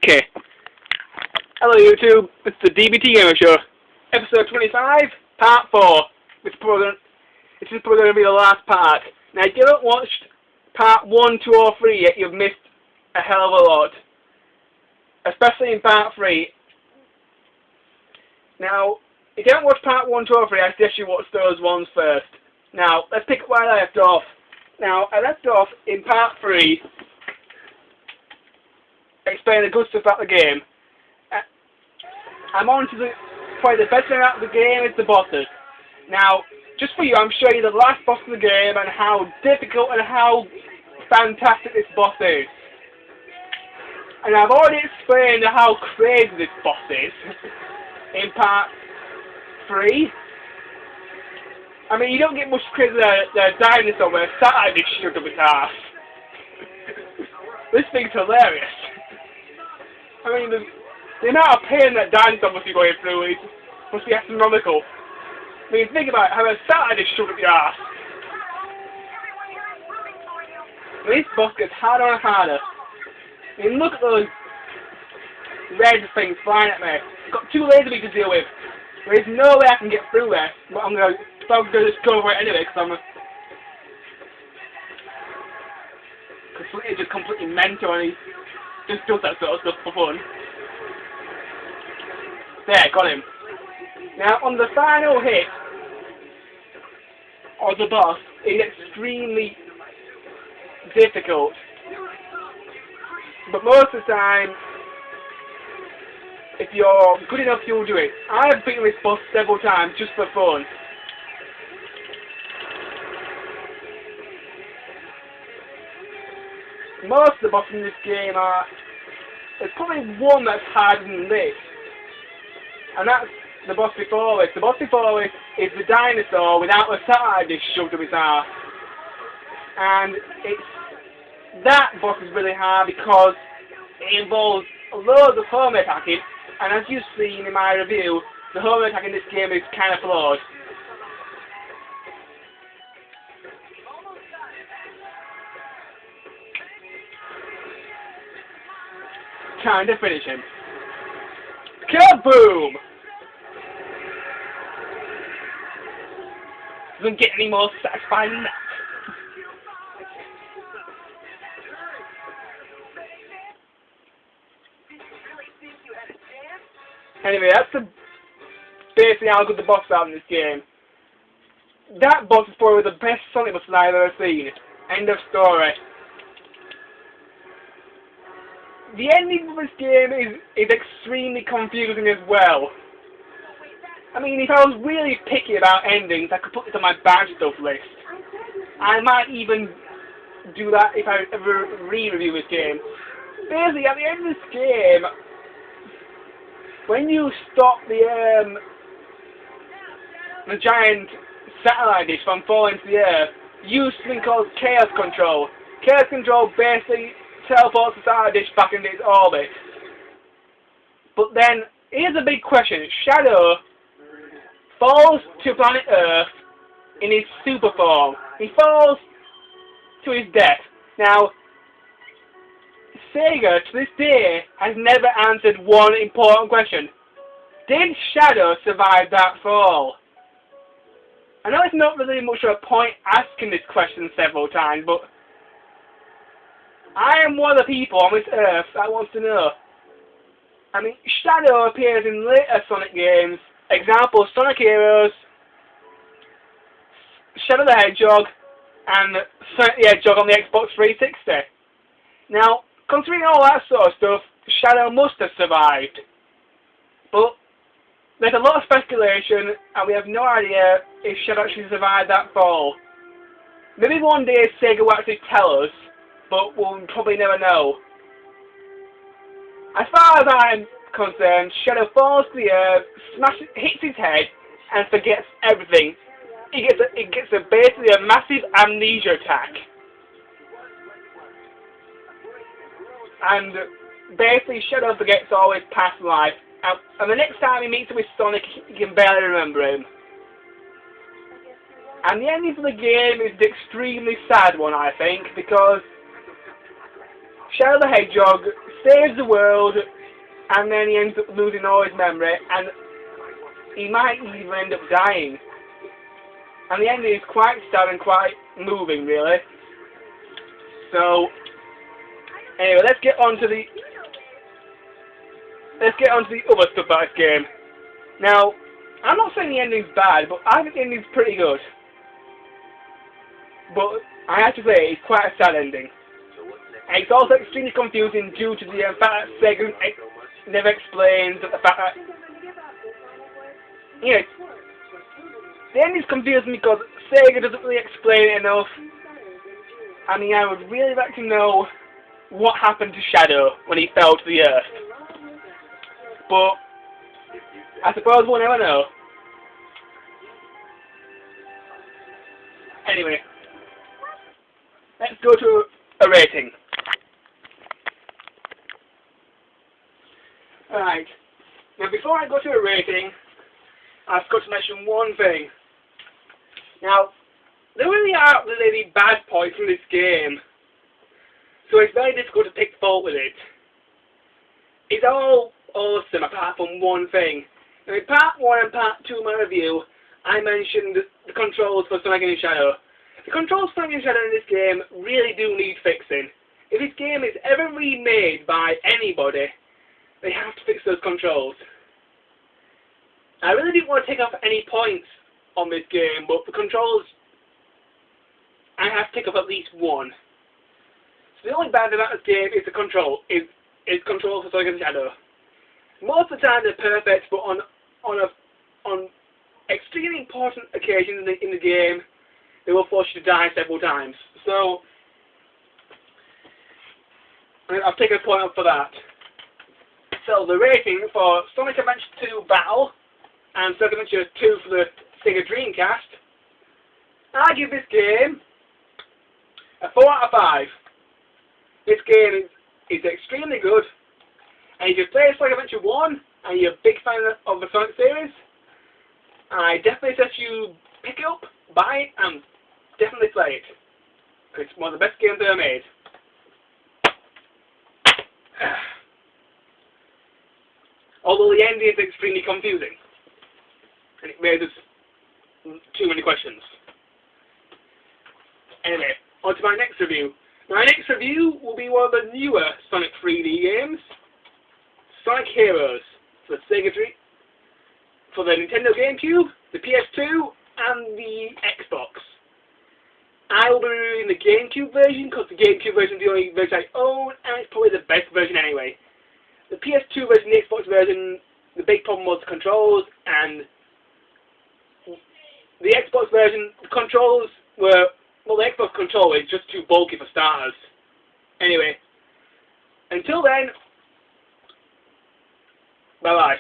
Okay. Hello YouTube, it's the D.B.T Gamer Show. Episode 25, Part 4. This is probably going to be the last part. Now if you haven't watched Part 1, 2 or 3 yet, you've missed a hell of a lot. Especially in Part 3. Now, if you haven't watched Part 1, 2 or 3, I suggest you watch those ones first. Now, let's pick up where I left off. Now, I left off in Part 3, explaining the good stuff about the game. I'm on to probably the best thing about the game is the bosses. Now, just for you, I'm showing you the last boss of the game and how difficult and how fantastic this boss is. And I've already explained how crazy this boss is in Part 3. I mean, you don't get much crazy than a dinosaur where a satellite is shoved up its ass. This thing's hilarious. I mean, the amount of pain that dinosaur must be going through must be astronomical. I mean, think about it, how a satellite is shoved up your ass. I mean, this boss gets harder and harder. I mean, look at those red things flying at me. I've got two laser beams to deal with. There's no way I can get through there, but I'm gonna just go over it anyway, because I'm completely mental, and he just does that sort of stuff for fun. There, got him. Now, on the final hit of the boss, it's extremely difficult. But most of the time, if you're good enough, you'll do it. I've beaten this boss several times just for fun. Most of the bosses in this game are... There's probably one that's harder than this. And that's the boss before this. The boss before this is the dinosaur without the satellite dish shoved up his arse. And that boss is really hard because it involves loads of home attacking, and as you've seen in my review, the home attack in this game is kind of flawed. Time to finish him. Kaboom! Doesn't get any more satisfying than that. Anyway, that's basically how good the boss are in this game. That boss is probably the best Sonic boss I've ever seen. End of story. The ending of this game is extremely confusing as well. I mean, if I was really picky about endings, I could put it on my bad stuff list. I might even do that if I ever re-review this game. Basically, at the end of this game, when you stop the giant satellite dish from falling to the Earth, you use something called Chaos Control. Chaos Control basically teleports the satellite dish back into its orbit. But then, here's a big question. Shadow falls to planet Earth in his super form. He falls to his death. Now, Sega, to this day, has never answered one important question. Did Shadow survive that fall? I know it's not really much of a point asking this question several times, but I am one of the people on this Earth that wants to know. I mean, Shadow appears in later Sonic games. Example, Sonic Heroes, Shadow the Hedgehog, and Sonic the Hedgehog on the Xbox 360. Now, considering all that sort of stuff, Shadow must have survived. But there's a lot of speculation, and we have no idea if Shadow actually survived that fall. Maybe one day Sega will actually tell us, but we'll probably never know. As far as I'm concerned, Shadow falls to the earth, hits his head, and forgets everything. It gets basically a massive amnesia attack. And basically Shadow forgets all his past life, and the next time he meets up with Sonic, he can barely remember him. And the ending for the game is an extremely sad one, I think, because Shadow the Hedgehog saves the world, and then he ends up losing all his memory, and he might even end up dying. And the ending is quite sad and quite moving, really. So, anyway, let's get on to the other stuff about this game. Now, I'm not saying the ending's bad, but I think the ending's pretty good. But I have to say, it's quite a sad ending. And it's also extremely confusing due to the fact that Sega never explains the fact that, you know, the ending's confusing because Sega doesn't really explain it enough. I mean, I would really like to know what happened to Shadow when he fell to the earth. But I suppose we'll never know. Anyway, let's go to a rating. Alright, now before I go to a rating, I've got to mention one thing. Now, there really aren't really any bad points in this game, so it's very difficult to pick fault with it. It's all awesome apart from one thing. Now, in part 1 and part 2 of my review, I mentioned the controls for Sonic and Shadow. The controls for Sonic and Shadow in this game really do need fixing. If this game is ever remade by anybody, they have to fix those controls. I really didn't want to take off any points on this game, but the controls, I have to take off at least one. So the only bad thing about this game is the control, is control for Sonic and Shadow. Most of the time they're perfect, but on extremely important occasions in the game, they will force you to die several times. So I'll take a point up for that. So the rating for Sonic Adventure 2 Battle and Sonic Adventure 2 for the Sega Dreamcast, I give this game a 4 out of 5. This game is extremely good, and if you play Sonic Adventure 1 and you're a big fan of the Sonic series, I definitely suggest you pick it up, buy it, and definitely play it. It's one of the best games ever made. Although the ending is extremely confusing, and it raises too many questions. Anyway, on to my next review. My next review will be one of the newer Sonic 3D games, Sonic Heroes, for the Sega Dream, for the Nintendo GameCube, the PS2, and the Xbox. I will be reviewing the GameCube version because the GameCube version is the only version I own, and it's probably the best version anyway. The PS2 version, the Xbox version, the big problem was the controls, and the Xbox version, the controls were, well, the Xbox controller is just too bulky for starters. Anyway, until then, bye-bye.